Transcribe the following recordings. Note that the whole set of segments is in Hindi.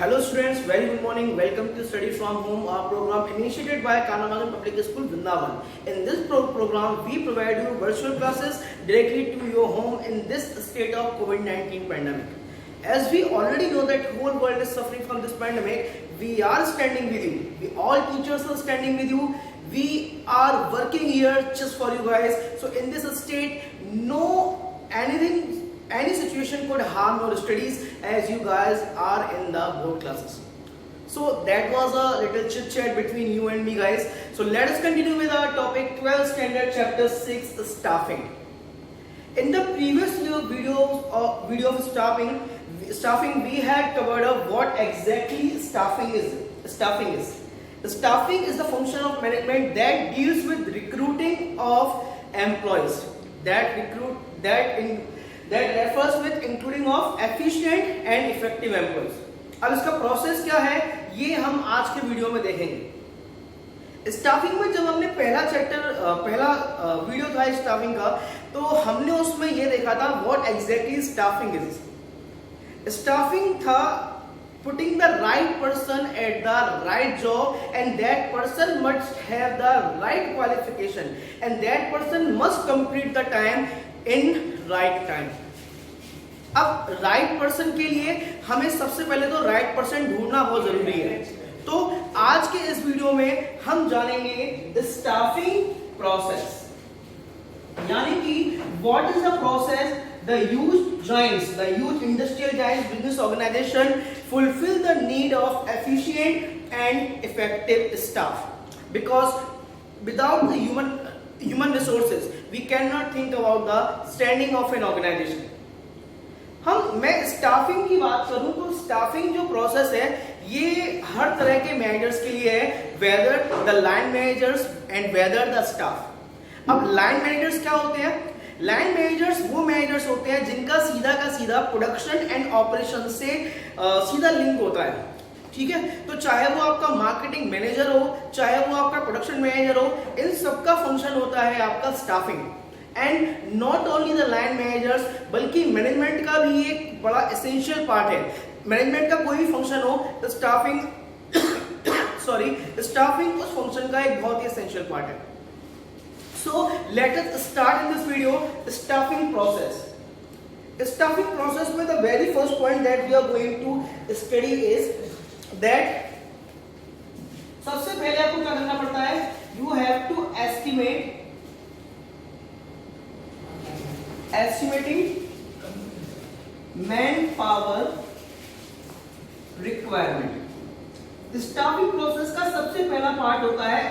Hello students, very good morning. Welcome to Study from Home, our program initiated by Kanamagan Public School, Vrindavan. In this program, we provide you virtual classes directly to your home in this state of COVID-19 pandemic. As we already know that whole world is suffering from this pandemic, we are standing with you. We all teachers are standing with you. We are working here just for you guys. So in this state, any situation could harm your studies as you guys are in the board classes. So that was a little chit chat between you and me, guys. So let us continue with our topic 12th standard chapter 6, staffing. In the previous video of staffing we had covered up what exactly staffing is. Staffing is the function of management that deals with recruiting of employees. That refers with including of efficient and effective employees. अब इसका प्रोसेस क्या है ये हम आज के वीडियो में देखेंगे। स्टाफिंग में जब हमने पहला वीडियो था स्टाफिंग का, तो हमने उसमें ये देखा था what exactly staffing is. Staffing था putting the right person at the right job, and that person must have the right qualification, and that person must complete the time in right time. अब राइट पर्सन के लिए हमें सबसे पहले तो राइट पर्सन ढूंढना बहुत जरूरी है। तो आज के इस वीडियो में हम जानेंगे स्टाफिंग प्रोसेस, यानी कि what is the process the huge industrial giants business organization fulfill the need of efficient and effective staff, because without the human resources we cannot think about the standing of an organization. मैं स्टाफिंग की बात करूं तो स्टाफिंग जो प्रोसेस है ये हर तरह के मैनेजर्स के लिए है, whether the line managers and whether the staff. अब लाइन मैनेजर्स क्या होते हैं? लाइन मैनेजर्स वो मैनेजर्स होते हैं जिनका सीधा का सीधा प्रोडक्शन एंड ऑपरेशन से सीधा लिंक होता है, ठीक है। तो चाहे वो आपका मार्केटिंग मैनेजर हो, चाहे वो आपका प्रोडक्शन मैनेजर हो, इन सबका फंक्शन होता है आपका staffing. And not only the line managers, बल्कि मैनेजमेंट का भी एक बड़ा एसेंशियल पार्ट है। मैनेजमेंट का कोई भी फंक्शन हो तो स्टाफिंग उस फंक्शन का एक बहुत ही एसेंशियल पार्ट है। So let us start in this video staffing process. Staffing process में the very first point that we are going to study is that सबसे पहले आपको क्या करना पड़ता है? You have to estimating manpower requirement. Staffing process का सबसे पहला पार्ट होता है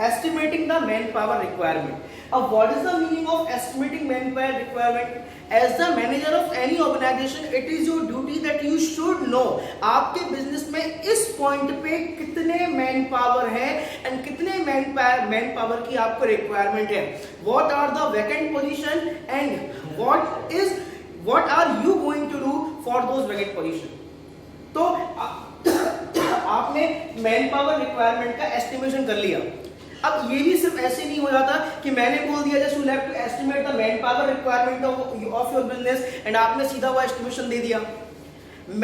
estimating the manpower requirement. What is the meaning of estimating manpower requirement? As the manager of any organization, it is your duty that you should know आपके बिजनेस में इस पॉइंट पे कितने मैन पावर है एंड कितने मैन पावर की आपको रिक्वायरमेंट है। What are the vacant position and what are you going to do for those vacant position? तो आपने मैन पावर रिक्वायरमेंट का एस्टिमेशन कर लिया। अब ये भी सिर्फ ऐसे नहीं हो जाता कि मैंने बोल दिया just you have to estimate the man power requirement of your business and आपने सीधा वो एस्टिमेशन दे दिया।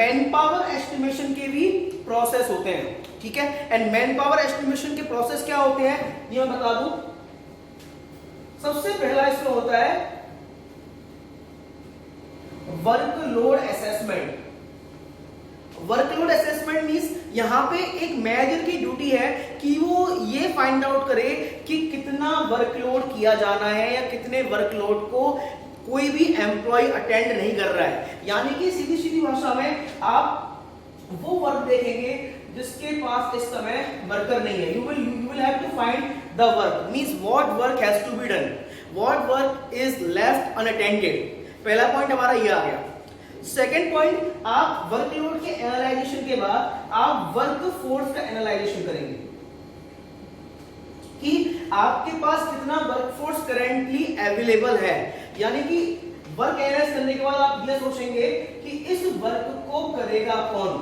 मैन पावर एस्टिमेशन के भी प्रोसेस होते हैं, ठीक है। एंड मैन पावर एस्टिमेशन के प्रोसेस क्या होते हैं ये मैं बता दूं। सबसे पहला इसमें होता है workload assessment. Workload assessment means यहां पे एक मैनेजर की ड्यूटी है कि वो ये फाइंड आउट करे कि कितना वर्कलोड किया जाना है या कितने वर्कलोड को कोई भी एम्प्लॉय अटेंड नहीं कर रहा है। यानी कि सीधी भाषा में आप वो वर्क देखेंगे जिसके पास इस समय वर्कर नहीं है। You will have to find the work, means what work has to be done, what work is left unattended. पहला पॉइंट हमारा ये आ गया। सेकेंड पॉइंट, आप वर्कलोड के एनालाइजेशन के बाद आप वर्क फोर्स का एनालाइजेशन करेंगे कि आपके पास कितना वर्कफोर्स करेंटली अवेलेबल है। यानी कि वर्क एनालाइज करने के बाद आप ये सोचेंगे कि इस वर्क को करेगा कौन।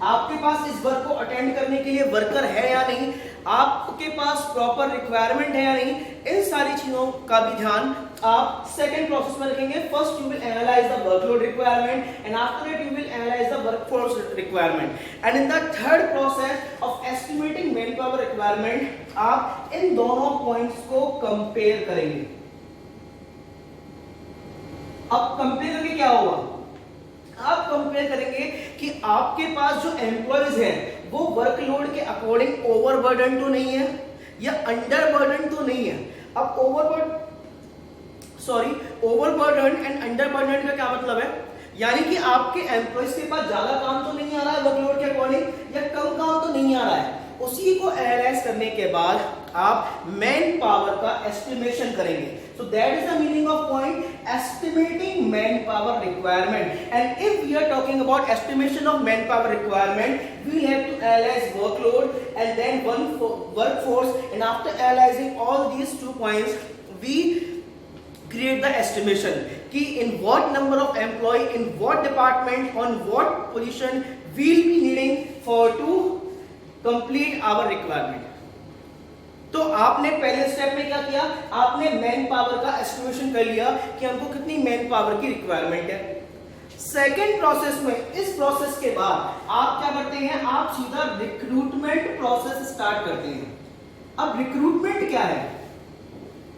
आपके पास इस वर्क को अटेंड करने के लिए वर्कर है या नहीं, आपके पास प्रॉपर रिक्वायरमेंट है या नहीं, इन सारी चीजों का भी ध्यान आप सेकंड प्रोसेस में रखेंगे. First you will analyse the workload requirement and after that you will analyse the workforce requirement. And in the third process of estimating man power requirement आप इन दोनों पॉइंट्स को कंपेयर करेंगे. अब कंपेयर करके क्या होगा, आप कंपेयर करेंगे कि आपके पास जो एम्प्लॉयज हैं वो वर्कलोड के अकॉर्डिंग ओवरबर्डन तो नहीं है या अंडरबर्डन तो नहीं है. अब ओवरबर्डन एंड अंडरबर्डन का क्या मतलब है, यानी कि आपके एम्प्लॉयज के पास ज्यादा काम तो नहीं आ रहा है वर्कलोड के अकॉर्डिंग या कम काम तो नहीं आ रहा है. उसी को एनालाइज करने के बाद आप मैन पावर का एस्टिमेशन करेंगे. So that is the meaning of point estimating manpower requirement. And if we are talking about estimation of manpower requirement, we will have to analyze workload and then workforce. And after analyzing all these 2 points, we create the estimation. कि in what number of employee, in what department, on what position we will be needing for to complete our requirement. तो आपने पहले स्टेप में क्या किया, आपने मैन पावर का एस्टिमेशन कर लिया कि हमको कितनी मैन पावर की रिक्वायरमेंट है. सेकेंड प्रोसेस में, इस प्रोसेस के बाद आप क्या करते हैं, आप सीधा रिक्रूटमेंट प्रोसेस स्टार्ट करते हैं. अब रिक्रूटमेंट क्या है,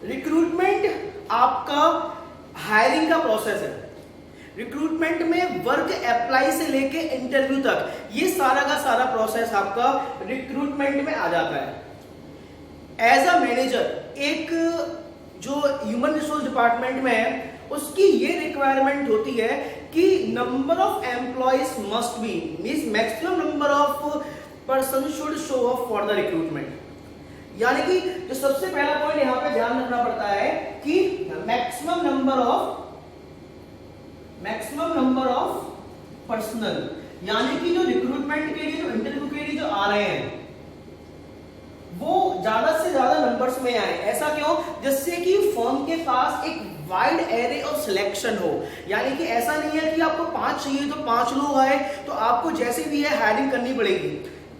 रिक्रूटमेंट आपका हायरिंग का प्रोसेस है. रिक्रूटमेंट में वर्क अप्लाई से लेके इंटरव्यू तक ये सारा का सारा प्रोसेस आपका रिक्रूटमेंट में आ जाता है. एज अ मैनेजर, एक जो ह्यूमन रिसोर्स डिपार्टमेंट में है उसकी ये रिक्वायरमेंट होती है कि number of employees must be, means maximum number of person should show up for the recruitment. यानी कि जो सबसे पहला पॉइंट यहां पे ध्यान रखना पड़ता है कि मैक्सिमम नंबर ऑफ पर्सनल, यानी कि जो रिक्रूटमेंट के लिए, जो इंटरव्यू के लिए जो आ रहे हैं वो ज्यादा से ज्यादा नंबर्स में आए. ऐसा क्यों, जिससे कि फर्म के पास एक वाइड एरे ऑफ सिलेक्शन हो. यानी कि ऐसा नहीं है कि आपको 5 चाहिए तो 5 लोग आए तो आपको जैसे भी है हायरिंग करनी पड़ेगी.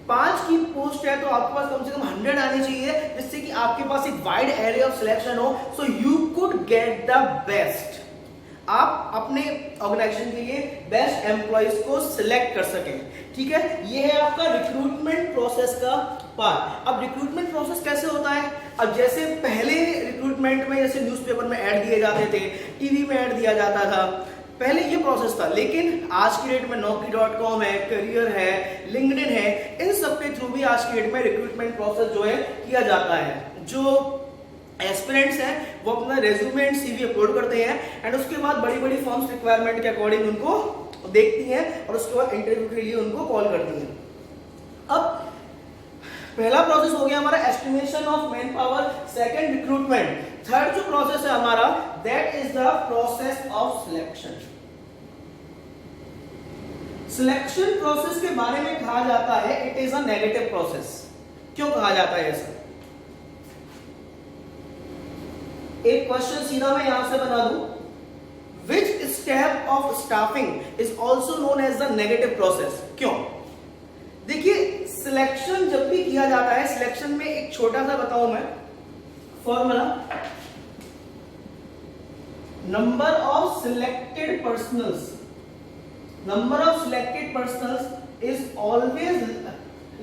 5 की पोस्ट है तो आपके पास कम से कम 100 आनी चाहिए, जिससे कि आपके पास एक वाइड एरे ऑफ सिलेक्शन हो, so you could get the best. आप अपने ऑर्गेनाइजेशन के लिए बेस्ट एम्प्लॉयज को सिलेक्ट कर सकें. ठीक है, ये है आपका रिक्रूटमेंट प्रोसेस का पार्ट. अब रिक्रूटमेंट प्रोसेस कैसे होता है, अब जैसे पहले रिक्रूटमेंट में जैसे न्यूज़पेपर में ऐड दिए जाते थे, टीवी में ऐड दिया जाता था, पहले ये प्रोसेस था. लेकिन आज की डेट में naukri.com है, करियर है, लिंक्डइन है, इन सब के थ्रू भी आज की डेट में रिक्रूटमेंट प्रोसेस जो है किया जाता है. जो एस्पिरेंट्स हैं वो अपना रेज्यूमे एंड सीवी अपलोड करते हैं एंड उसके बाद बड़ी बड़ी फर्म्स रिक्वायरमेंट के अकॉर्डिंग उनको देखती हैं और उसके बाद इंटरव्यू के लिए उनको कॉल करती हैं. अब पहला प्रोसेस हो गया हमारा estimation of man power, second recruitment, third जो प्रोसेस है हमारा that is the process of selection. Selection process के बारे में कहा जाता है it is a negative process. क्यों कहा जाता है ऐसा, एक क्वेश्चन सीधा मैं यहां से बना दूं. Which step of staffing is also known as the negative process? क्यों? देखिए, सिलेक्शन जब भी किया जाता है, सिलेक्शन में एक छोटा सा बताऊं मैं formula, number of selected personnels is always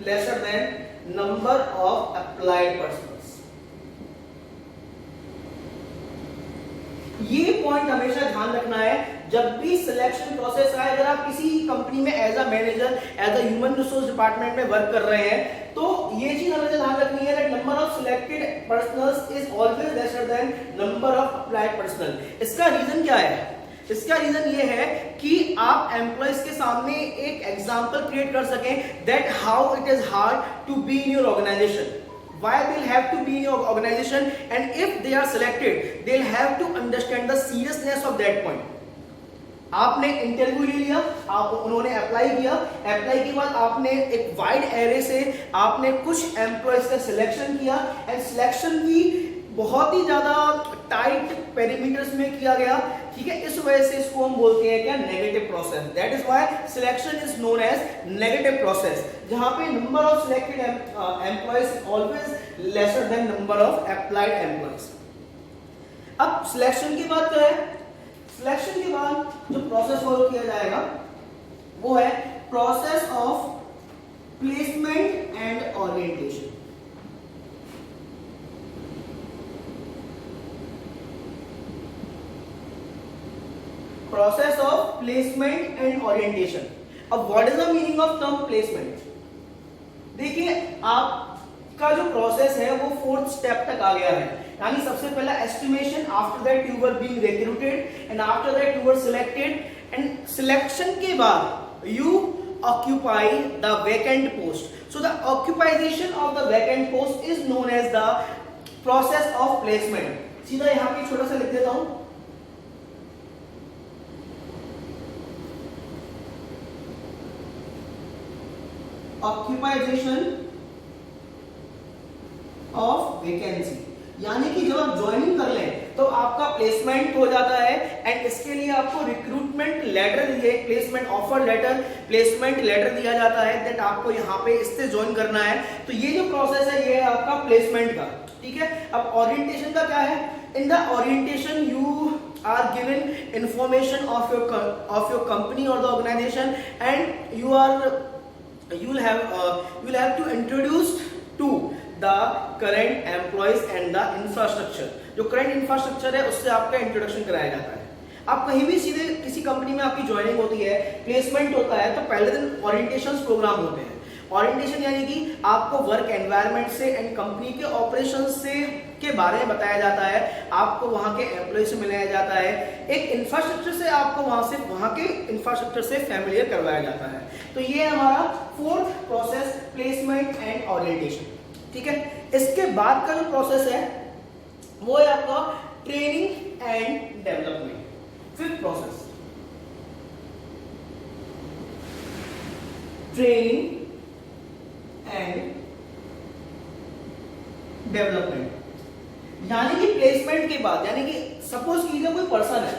lesser than number of applied personnels. ये पॉइंट हमेशा ध्यान रखना है जब भी सिलेक्शन प्रोसेस आए. अगर आप किसी कंपनी में as a manager, as a human resource department में वर्क कर रहे हैं तो ये चीज हमें ध्यान रखनी है that number of selected personnels is always lesser than number of applied personnel. इसका रीजन क्या है, इसका रीजन ये है कि आप एम्प्लॉयज के सामने एक एग्जांपल क्रिएट कर सकें that how it is hard to be in your organisation. Why they'll have to be in your organization, and if they are selected, they'll have to understand the seriousness of that point. आपने इंटरव्यू ले लिया, उन्होंने अप्लाई किया, अप्लाई के बाद आपने एक वाइड एरे से आपने कुछ एम्प्लॉयज का सिलेक्शन किया एंड सिलेक्शन की बहुत ही ज्यादा टाइट पेरीमीटर्स में किया गया, ठीक है, इस वजह से इसको हम बोलते हैं क्या, negative process. That is why selection is known as negative process, जहां पे number of selected employees always lesser than number of applied employees. अब सिलेक्शन की बात करें, सिलेक्शन के बाद जो प्रोसेस फॉलो किया जाएगा वो है process of placement and orientation. Process of placement and orientation. अब what is the meaning of term placement? देखिए आपका जो प्रोसेस है वो 4th स्टेप तक आ गया है, यानी सबसे पहला estimation, after that you were being recruited and after that you were selected and selection के बाद you occupy the vacant post. So the occupation of the vacant post is known as the process of placement. सीधा यहां पे छोटा सा लिख देता हूं, occupation of vacancy, यानी कि जब आप ज्वाइनिंग कर लें तो आपका प्लेसमेंट हो जाता है एंड इसके लिए आपको रिक्रूटमेंट लेटर दिए, placement offer letter, placement letter दिया जाता है दैट आपको यहाँ पे इससे ज्वाइन करना है। तो ये जो प्रोसेस है ये है आपका प्लेसमेंट का, ठीक है। अब ओरिएंटेशन का क्या है? In the orientation you are given information of your company और the organisation and you will have to introduce to the current employees and the infrastructure। जो करंट इंफ्रास्ट्रक्चर है उससे आपका इंट्रोडक्शन कराया जाता है। आप कहीं भी सीधे किसी कंपनी में आपकी ज्वाइनिंग होती है, प्लेसमेंट होता है, तो पहले दिन ओरिएंटेशन प्रोग्राम होते हैं। ओरिएंटेशन यानी कि आपको वर्क एनवायरनमेंट से एंड कंपनी के ऑपरेशन से के बारे में बताया जाता है, आपको वहां के एम्प्लॉय से मिलाया जाता है, एक इंफ्रास्ट्रक्चर से आपको वहां के इंफ्रास्ट्रक्चर से फैमिलियर करवाया जाता है। तो ये हमारा 4th process, placement and orientation, ठीक है। इसके बाद का जो प्रोसेस है वो है आपका training and development, 5th process, training and development. यानी कि प्लेसमेंट के बाद, यानी कि सपोज कीजिए कोई पर्सन है,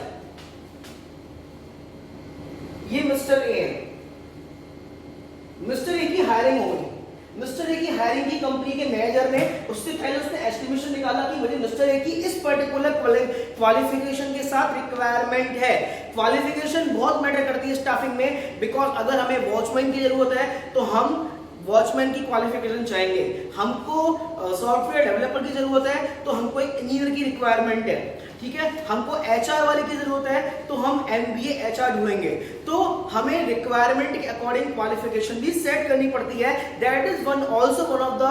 ये मिस्टर ए है, मिस्टर ए की हायरिंग हो गई, मिस्टर ए की हायरिंग की कंपनी के मैनेजर ने उससे पहले उसने एस्टिमेशन निकाला कि मुझे मिस्टर ए की इस पर्टिकुलर क्वालिफिकेशन के साथ रिक्वायरमेंट है। क्वालिफिकेशन बहुत मैटर करती है स्टाफिंग में, बिकॉज अगर हमें वॉचमैन की जरूरत है तो हम वॉचमैन की क्वालिफिकेशन चाहेंगे, हमको सॉफ्टवेयर डेवलपर की जरूरत है तो हमको एक इंजीनियर की रिक्वायरमेंट है, ठीक है, हमको एचआर वाले की जरूरत है तो हम एमबीए एचआर ढूंढेंगे। तो हमें रिक्वायरमेंट के अकॉर्डिंग क्वालिफिकेशन भी सेट करनी पड़ती है। That is one of the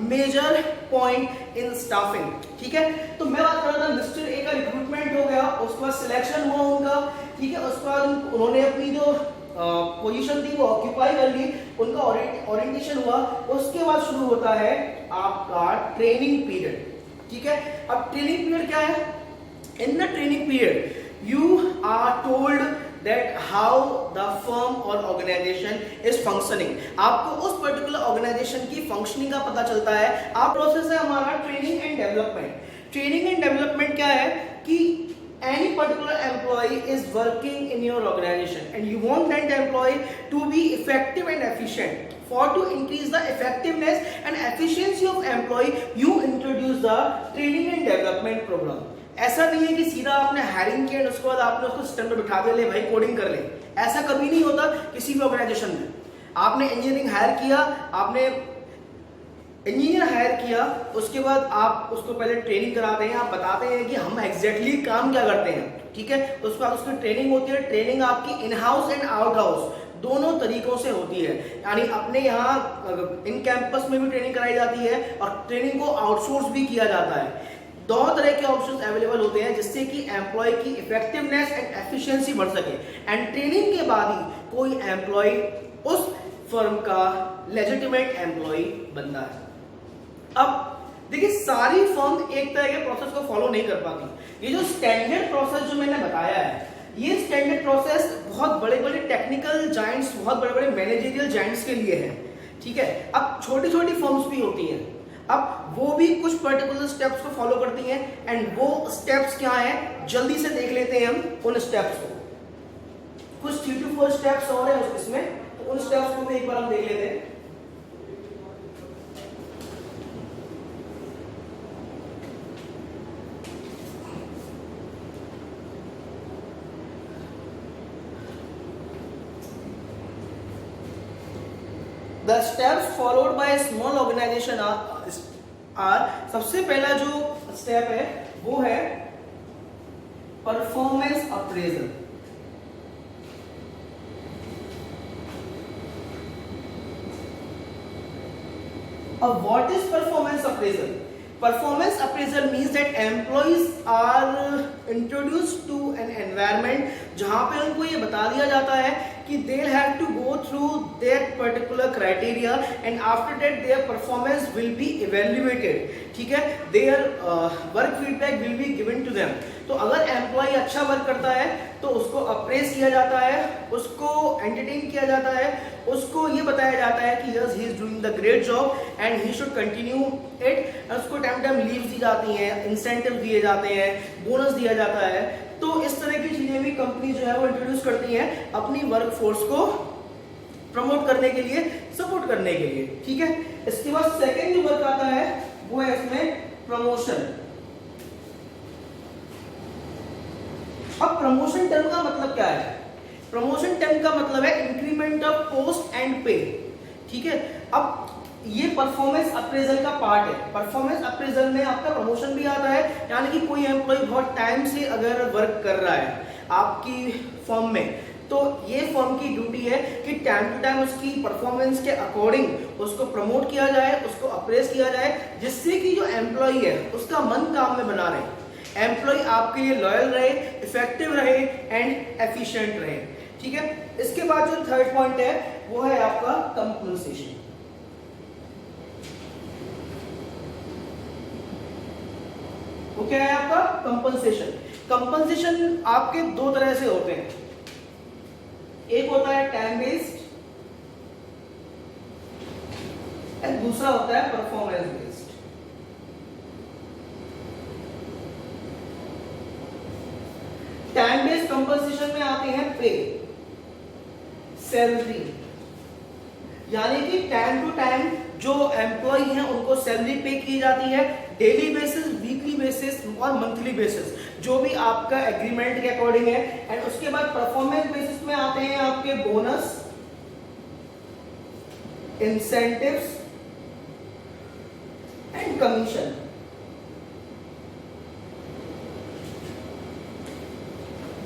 major point in staffing, ठीक है। तो मैं बात कर रहा था मिस्टर ए का रिक्रूटमेंट हो गया, उसके बाद सिलेक्शन हुआ उनका, ठीक है, उसके बाद उन्होंने अपनी जो पोजीशन थी वो ऑक्यूपाई कर ली, उनका ओरिएंटेशन हुआ, उसके बाद शुरू होता है आपका ट्रेनिंग पीरियड, ठीक है। अब ट्रेनिंग पीरियड क्या है? In the training period you are told that how the firm और ऑर्गेनाइजेशन इज फंक्शनिंग। आपको उस पर्टिकुलर ऑर्गेनाइजेशन की फंक्शनिंग का पता चलता है। आप प्रोसेस है हमारा training and development. Training and development क्या है कि any particular employee is working in your organization and you want that employee to be effective and efficient. For to increase the effectiveness and efficiency of employee, you introduce the training and development program. ऐसा नहीं है कि सीधा आपने हायरिंग किया उसके बाद आपने उसको सिस्टम पे बिठा दिया, ले भाई कोडिंग कर ले। ऐसा कभी नहीं होता किसी भी ऑर्गेनाइजेशन में। आपने इंजीनियरिंग हायर किया, आपने इंजीनियर हायर किया, उसके बाद आप उसको पहले ट्रेनिंग कराते हैं, आप बताते हैं कि हम एग्जैक्टली काम क्या करते हैं, ठीक है। उसके बाद उसकी ट्रेनिंग होती है। ट्रेनिंग आपकी in house and out house दोनों तरीकों से होती है, यानी अपने यहाँ इन कैंपस में भी ट्रेनिंग कराई जाती है और ट्रेनिंग को आउटसोर्स भी किया जाता है। दोनों तरह के ऑप्शंस अवेलेबल होते हैं जिससे कि एम्प्लॉय की इफेक्टिवनेस एंड एफिशिएंसी बढ़ सके। एंड ट्रेनिंग के बाद ही कोई एम्प्लॉय उस फर्म का लेजिटिमेट एम्प्लॉय बनता है। अब देखिए सारी फर्म एक तरह के प्रोसेस को फॉलो नहीं कर पाती। ये जो स्टैंडर्ड प्रोसेस जो मैंने बताया है, ये स्टैंडर्ड प्रोसेस बहुत बड़े बड़े टेक्निकल जायंट्स, बहुत बड़े बड़े मैनेजरियल जायंट्स के लिए है, ठीक है। अब छोटी छोटी फर्म्स भी होती हैं। अब वो भी कुछ पर्टिकुलर स्टेप्स को फॉलो करती हैं, एंड वो स्टेप्स क्या हैं जल्दी से देख लेते हैं हम उन स्टेप्स को। कुछ 3 to 4 स्टेप्स और हैं इसमें, तो उन स्टेप्स को भी एक बार हम देख लेते हैं। The steps followed by a small organization are सबसे पहला जो स्टेप है वो है परफॉर्मेंस अप्रेजल। अब what is performance appraisal? Performance appraisal means that employees are introduced to an environment जहाँ पे उनको ये बता दिया जाता है कि they'll have to go through that particular criteria and after that their performance will be evaluated, ठीक है, their work feedback will be given to them। तो अगर एम्प्लॉय अच्छा वर्क करता है तो उसको अप्रेज किया जाता है, उसको एंटरटेन किया जाता है, उसको ये बताया जाता है कि yes he is doing the great job and he should continue it. उसको टाइम टाइम लीव दी जाती हैं, इंसेंटिव दिए जाते हैं, बोनस दिया जाता है। तो इस तरह की चीजें भी कंपनी जो है वो इंट्रोड्यूस करती हैं अपनी वर्क फोर्स को प्रमोट करने के लिए, सपोर्ट करने के लिए, ठीक है। इसके बाद सेकेंड जो वर्क आता है वो है इसमें प्रमोशन। अब प्रमोशन टर्म का मतलब क्या है? प्रमोशन टर्म का मतलब है इंक्रीमेंट ऑफ पोस्ट एंड पे, ठीक है। अब ये परफॉर्मेंस अप्रेजल का पार्ट है। परफॉर्मेंस अप्रेजल में आपका प्रमोशन भी आता है, यानी कि कोई एम्प्लॉय बहुत टाइम से अगर वर्क कर रहा है आपकी फर्म में, तो ये फर्म की ड्यूटी है कि टाइम टू टाइम उसकी परफॉर्मेंस के अकॉर्डिंग उसको प्रमोट किया जाए, उसको अप्रेज किया जाए, जिससे कि जो एम्प्लॉय है उसका मन काम में बना रहे, एम्प्लॉय आपके लिए लॉयल रहे, इफेक्टिव रहे एंड एफिशिएंट रहे, ठीक है। इसके बाद जो थर्ड पॉइंट है वो है आपका कंपनसेशन। वो क्या है आपका? कंपनसेशन। कंपनसेशन आपके दो तरह से होते हैं, एक होता है टाइम बेस्ड एंड दूसरा होता है performance based. Time based compensation में आते हैं पे, सैलरी, यानी कि टाइम टू टाइम जो एम्प्लॉय हैं उनको सैलरी पे की जाती है, डेली बेसिस, वीकली बेसिस और मंथली बेसिस, जो भी आपका एग्रीमेंट के अकॉर्डिंग है। एंड उसके बाद परफॉर्मेंस बेसिस में आते हैं आपके बोनस, इंसेंटिव्स एंड कमीशन,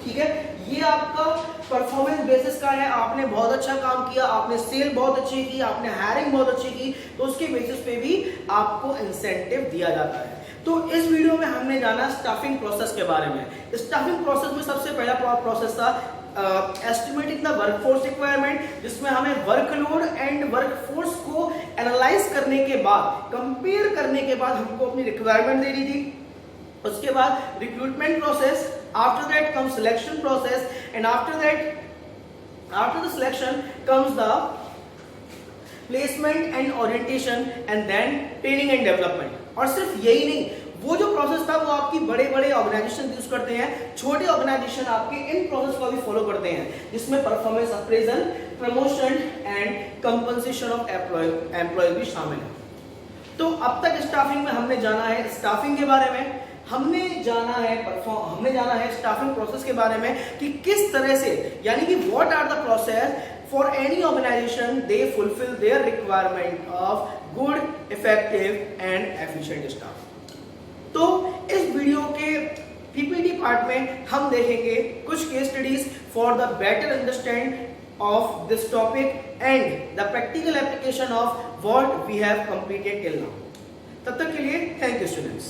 ठीक है। ये आपका परफॉर्मेंस बेसिस का है। आपने बहुत अच्छा काम किया, आपने सेल बहुत अच्छी की, आपने हायरिंग बहुत अच्छी की, तो उसके बेसिस पे भी आपको इंसेंटिव दिया जाता है। तो इस वीडियो में हमने जाना स्टाफिंग प्रोसेस के बारे में। स्टाफिंग प्रोसेस में सबसे पहला प्रोसेस था एस्टिमेटिंग द वर्कफोर्स रिक्वायरमेंट, जिसमें हमें वर्कलोड एंड वर्कफोर्स को एनालाइज करने के बाद, कंपेयर करने के बाद हमको अपनी रिक्वायरमेंट देनी थी। उसके बाद recruitment process, after that comes selection process, and after the selection comes the placement and orientation, and then training and development। और सिर्फ यही नहीं, वो जो प्रोसेस था वो आपकी बड़े बड़े ऑर्गेनाइजेशन यूज करते हैं, छोटे ऑर्गेनाइजेशन आपके इन प्रोसेस को भी फॉलो करते हैं, जिसमें performance appraisal, promotion and compensation of employee भी शामिल है। तो अब तक स्टाफिंग में हमने जाना है स्टाफिंग के बारे में, हमने जाना है स्टाफिंग प्रोसेस के बारे में कि किस तरह से, यानी कि what are the process for any organisation they fulfil their requirement of good, effective and efficient staff. तो इस वीडियो के पीपीटी पार्ट में हम देखेंगे कुछ case studies for the better understand of this topic and the practical application of what we have completed till now. तब तक के लिए thank you students.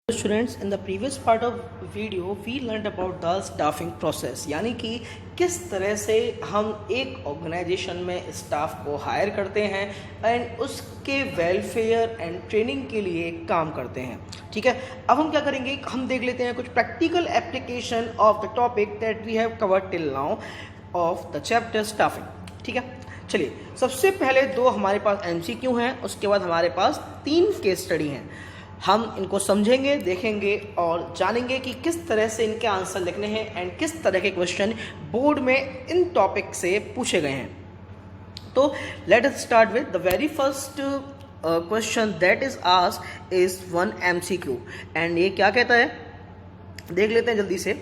Students, in the previous part of video we learned about the staffing process, यानी कि किस तरह से हम एक ऑर्गेनाइजेशन में स्टाफ को हायर करते हैं एंड उसके वेलफेयर एंड ट्रेनिंग के लिए काम करते हैं, ठीक है। अब हम क्या करेंगे, हम देख लेते हैं कुछ practical application of the topic that we have covered till now of the chapter staffing, ठीक है। चलिए, सबसे पहले दो हमारे पास एमसीक्यू हैं, उसके बाद हमारे पास 3 केस स्टडी हैं। हम इनको समझेंगे, देखेंगे और जानेंगे कि किस तरह से इनके आंसर लिखने हैं एंड किस तरह के क्वेश्चन बोर्ड में इन टॉपिक से पूछे गए हैं। तो let us start with the very first question that is asked is 1 MCQ and ये क्या कहता है, देख लेते हैं जल्दी से।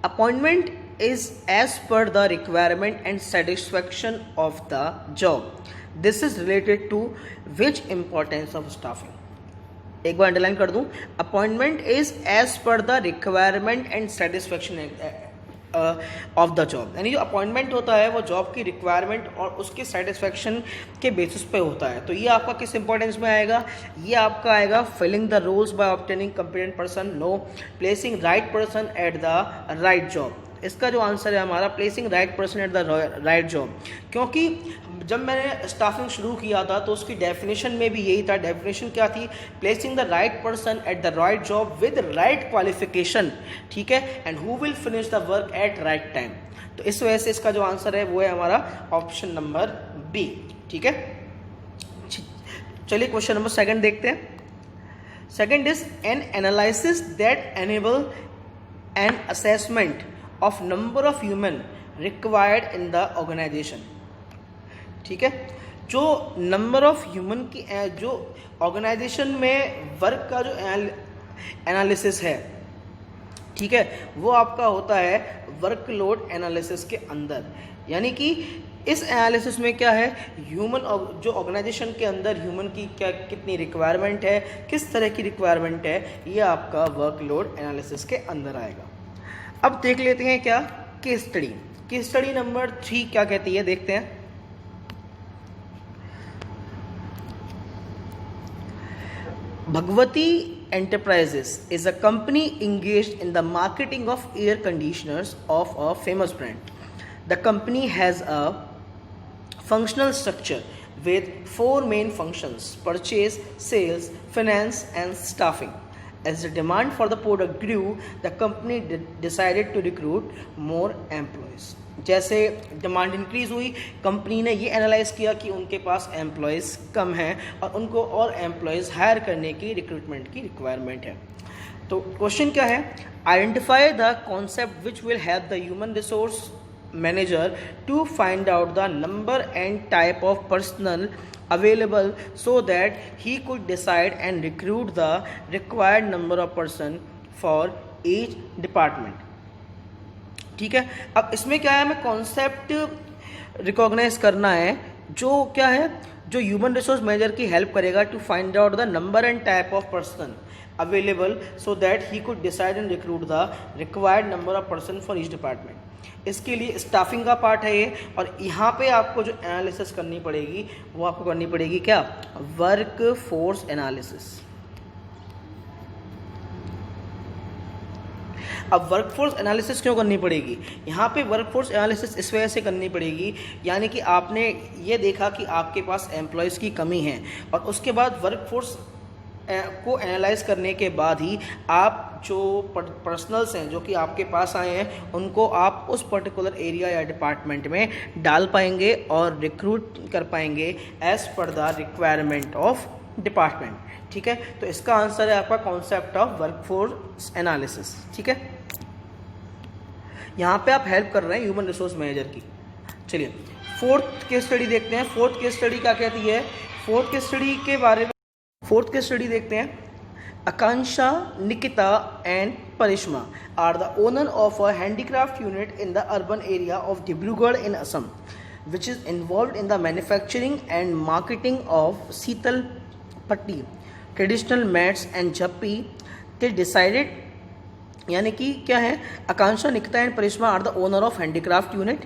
Appointment is as per the requirement and satisfaction of the job. This is related to which importance of staffing. एक बार अंडरलाइन कर दूं, appointment is as per the requirement and satisfaction of the job, यानी जो अपॉइंटमेंट होता है वो जॉब की रिक्वायरमेंट और उसके सेटिस्फेक्शन के बेसिस पे होता है। तो ये आपका किस इंपॉर्टेंस में आएगा, ये आपका आएगा filling the roles by obtaining competent person, no placing right person at the right job. इसका जो आंसर है हमारा placing right person at the right job, क्योंकि जब मैंने स्टाफिंग शुरू किया था तो उसकी डेफिनेशन में भी यही था। डेफिनेशन क्या थी, placing the right person at the right job with right qualification, ठीक है, and who will finish the work at right time. तो इस वजह से इसका जो आंसर है वो है हमारा ऑप्शन नंबर बी, ठीक है। चलिए क्वेश्चन नंबर 2 देखते हैं। Second is an analysis that enable an assessment of number of human required in the organization, ठीक है। जो नंबर ऑफ ह्यूमन की जो ऑर्गेनाइजेशन में वर्क का जो एनालिसिस है, ठीक है, वो आपका होता है वर्कलोड एनालिसिस के अंदर। यानी कि इस एनालिसिस में क्या है, ह्यूमन जो ऑर्गेनाइजेशन के अंदर ह्यूमन की क्या कितनी रिक्वायरमेंट है, किस तरह की रिक्वायरमेंट है, ये आपका वर्कलोड एनालिसिस के अंदर आएगा। अब देख लेते हैं क्या case study. Case study number 3 क्या कहती है, देखते हैं। Bhagwati enterprises is a company engaged in the marketing of air conditioners of a famous brand. The company has a functional structure with 4 main functions: purchase, sales, finance and staffing. As the demand for the product grew, the company decided to recruit more employees. जैसे डिमांड इंक्रीज हुई, कंपनी ने ये एनालाइज किया कि उनके पास एम्प्लॉयज़ कम हैं और उनको और एम्प्लॉयज़ हायर करने की रिक्रूटमेंट की रिक्वायरमेंट है। तो क्वेश्चन क्या है, identify the concept which will help the human resource manager to find out the number and type of personnel available so that he could decide and recruit the required number of person for each department, ठीक है। अब इसमें क्या है, हमें कॉन्सेप्ट रिकॉग्नाइज करना है जो क्या है, जो ह्यूमन रिसोर्स मैनेजर की हेल्प करेगा to find out the number and type of person available so that he could decide and recruit the required number of person for each department. इसके लिए स्टाफिंग का पार्ट है ये, और यहाँ पे आपको जो एनालिसिस करनी पड़ेगी वो आपको करनी पड़ेगी क्या, वर्क फोर्स एनालिसिस। अब वर्कफोर्स एनालिसिस क्यों करनी पड़ेगी, यहाँ पे वर्कफोर्स एनालिसिस इस वजह से करनी पड़ेगी, यानी कि आपने ये देखा कि आपके पास एम्प्लॉयज़ की कमी है और उसके बाद वर्कफोर्स को एनालाइज करने के बाद ही आप जो पर्सनल्स हैं जो कि आपके पास आए हैं उनको आप उस पर्टिकुलर एरिया या डिपार्टमेंट में डाल पाएंगे और रिक्रूट कर पाएंगे as per the requirement of department, ठीक है। तो इसका आंसर है आपका कॉन्सेप्ट ऑफ वर्कफोर्स एनालिसिस, ठीक है। यहाँ पे आप हेल्प कर रहे हैं ह्यूमन रिसोर्स मैनेजर की। चलिए 4th केस स्टडी देखते हैं। 4th केस स्टडी क्या कहती है, 4th केस स्टडी के बारे में 4th केस स्टडी देखते हैं। Akansha, Nikita and Parishma are the owner of a handicraft unit in the urban area of Dibrugarh in Assam, which is involved in the manufacturing and marketing of Sital Patti, traditional mats and Jappi. They decided, यानी कि क्या है, Akanksha, Nikita and Parishma are the owner of handicraft unit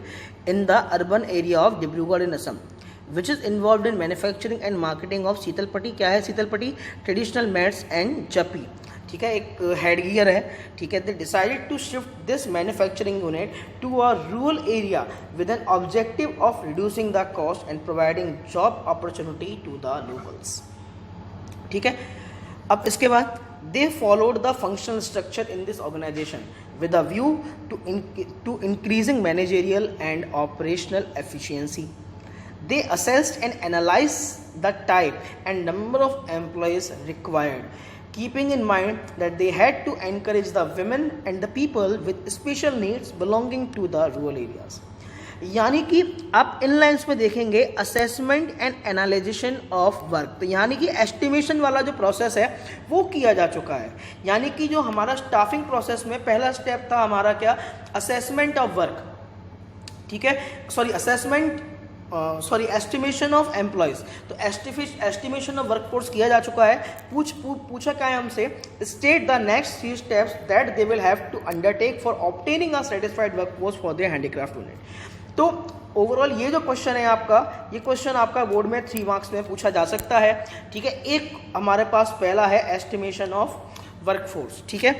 in the urban area of Dibrugarh in Assam, which is involve in manufacturing and marketing of Sheetalpati. क्या है Sheetalpati, traditional mats and japi, ठीक है, एक हेड गियर है, ठीक है। They decided to shift this manufacturing unit to a rural area with an objective of reducing the cost and providing job opportunity to the locals, ठीक है। अब इसके बाद they followed the functional structure in this organization with a view to increasing managerial and operational efficiency. They assessed and analyzed the type and number of employees required, keeping in mind that they had to encourage the women and the people with special needs belonging to the rural areas. यानी कि आप इन लाइन्स में देखेंगे असेसमेंट एंड एनालिजेशन ऑफ वर्क, तो यानी कि एस्टिमेशन वाला जो प्रोसेस है वो किया जा चुका है। यानी कि जो हमारा स्टाफिंग प्रोसेस में पहला स्टेप था हमारा क्या, असेसमेंट ऑफ वर्क, ठीक है, एस्टिमेशन ऑफ एम्प्लॉयज, तो एस्टिमेशन ऑफ वर्कफोर्स किया जा चुका है। पूछा क्या है हमसे, state the next 3 steps that they will have to undertake for obtaining a satisfied workforce for their handicraft unit. तो ओवरऑल ये जो क्वेश्चन है आपका, ये क्वेश्चन आपका बोर्ड में 3 मार्क्स में पूछा जा सकता है, ठीक है। एक हमारे पास पहला है एस्टिमेशन ऑफ वर्कफोर्स, ठीक है।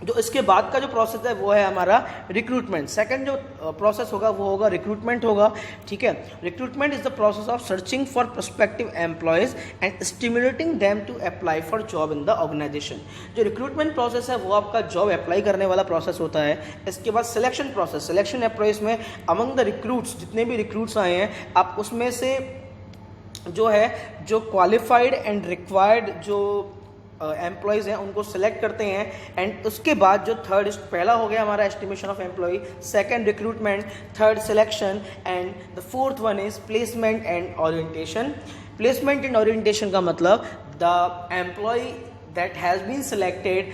जो इसके बाद का जो प्रोसेस है वो है हमारा रिक्रूटमेंट। सेकंड जो प्रोसेस होगा वो होगा रिक्रूटमेंट होगा, ठीक है। Recruitment is the process of searching for prospective employees and stimulating them to apply for job in the organisation. जो रिक्रूटमेंट प्रोसेस है वो आपका जॉब अप्लाई करने वाला प्रोसेस होता है। इसके बाद सिलेक्शन प्रोसेस, सिलेक्शन एम्प्लॉयज में अमंग द रिक्रूट्स, जितने भी रिक्रूट्स आए हैं आप उसमें से जो है जो क्वालिफाइड एंड रिक्वायर्ड जो एम्प्लॉयज़ हैं उनको सेलेक्ट करते हैं। एंड उसके बाद जो थर्ड, पहला हो गया हमारा estimation of employee, second recruitment, third selection and the fourth one is placement and orientation. Placement and orientation का मतलब the employee that has been selected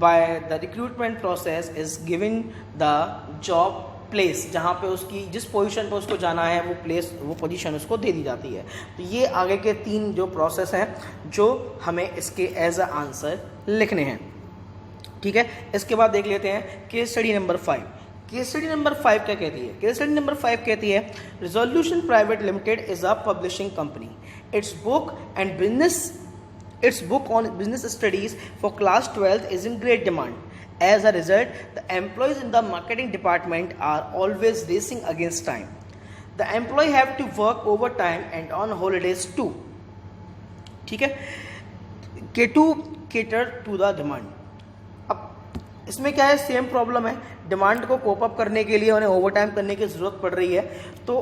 by the recruitment process is given the job place, जहाँ पे उसकी जिस पोजीशन पे उसको जाना है वो प्लेस, वो पोजीशन उसको दे दी जाती है। तो ये आगे के 3 जो प्रोसेस हैं जो हमें इसके एज अ आंसर लिखने हैं, ठीक है। इसके बाद देख लेते हैं case study number 5। Case study number 5 क्या कहती है? केस स्टडी नंबर 5 कहती है resolution private limited is a publishing company. It's book on business studies for class 12 is in great demand. As a result, the employees in the marketing department are always racing against time. The employee have to work overtime and on holidays too. ठीक है, to cater to the demand. अब इसमें क्या है, सेम प्रॉब्लम है, डिमांड को कोप अप करने के लिए उन्हें ओवरटाइम करने की जरूरत पड़ रही है। तो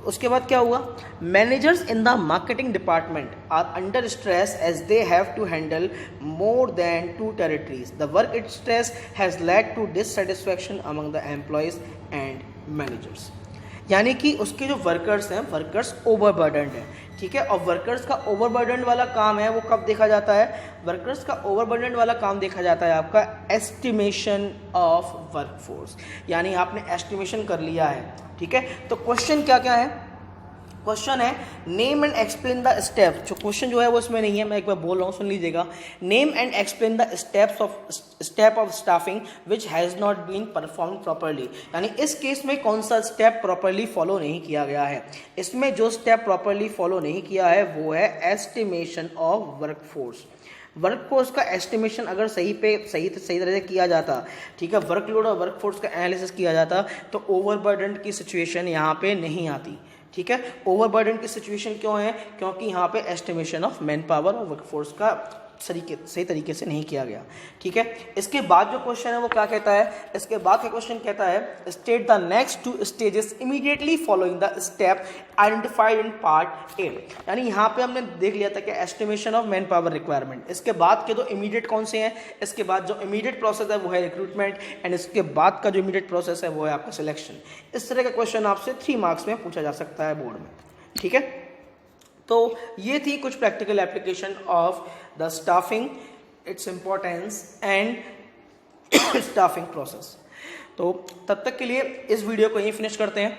उसके बाद क्या हुआ, managers in the marketing department are under stress as they have to handle more than 2 territories. The work stress has led to dissatisfaction among the employees and managers. यानी कि उसके जो वर्कर्स हैं, वर्कर्स ओवरबर्डन्ड हैं, ठीक है। और वर्कर्स का ओवरबर्डन्ड वाला काम है वो कब देखा जाता है? वर्कर्स का ओवरबर्डन्ड वाला काम देखा जाता है आपका एस्टिमेशन ऑफ वर्कफोर्स, यानी आपने एस्टिमेशन कर लिया है, ठीक है। तो क्वेश्चन क्या क्या है? क्वेश्चन है name and explain the step. जो क्वेश्चन जो है वो इसमें नहीं है, मैं एक बार बोल रहा हूँ, सुन लीजिएगा। Name and explain the step of staffing which has not been perform properly. यानी इस केस में कौन सा स्टेप प्रॉपरली फॉलो नहीं किया गया है? इसमें जो स्टेप प्रॉपरली फॉलो नहीं किया है वो है एस्टिमेशन ऑफ वर्कफोर्स। वर्कफोर्स का एस्टिमेशन अगर सही तरह से किया जाता, ठीक है, वर्कलोड और वर्कफोर्स का एनालिसिस किया जाता तो ओवरबर्डन की सिचुएशन यहाँ पे नहीं आती, ठीक है। ओवरबर्डन की सिचुएशन क्यों है? क्योंकि यहाँ पे एस्टिमेशन ऑफ मैन पावर और वर्कफोर्स का सही तरीके से नहीं किया गया, ठीक है। इसके बाद जो क्वेश्चन है वो क्या कहता है? इसके बाद का क्वेश्चन कहता है state the next 2 stages immediately following the step identified in part A. यानी यहाँ पे हमने देख लिया था कि estimation of man power requirement, इसके बाद के 2 इमीडिएट कौन से हैं? इसके बाद जो इमीडिएट प्रोसेस है वो है रिक्रूटमेंट एंड इसके बाद का जो इमीडिएट प्रोसेस है वो है आपका सिलेक्शन। इस तरह का क्वेश्चन आपसे 3 मार्क्स में पूछा जा सकता है बोर्ड में, ठीक है। तो ये थी कुछ practical application of the staffing, its importance and staffing process. तो तब तक के लिए इस वीडियो को यहीं फिनिश करते हैं।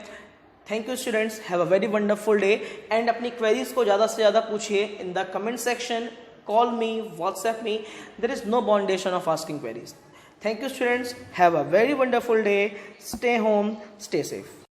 Thank you students, have a very wonderful day and अपनी क्वेरीज को ज़्यादा से ज़्यादा पूछिए in the comment section, call me, WhatsApp me, there is no boundation of asking queries. Thank you students, have a very wonderful day, stay home, stay safe.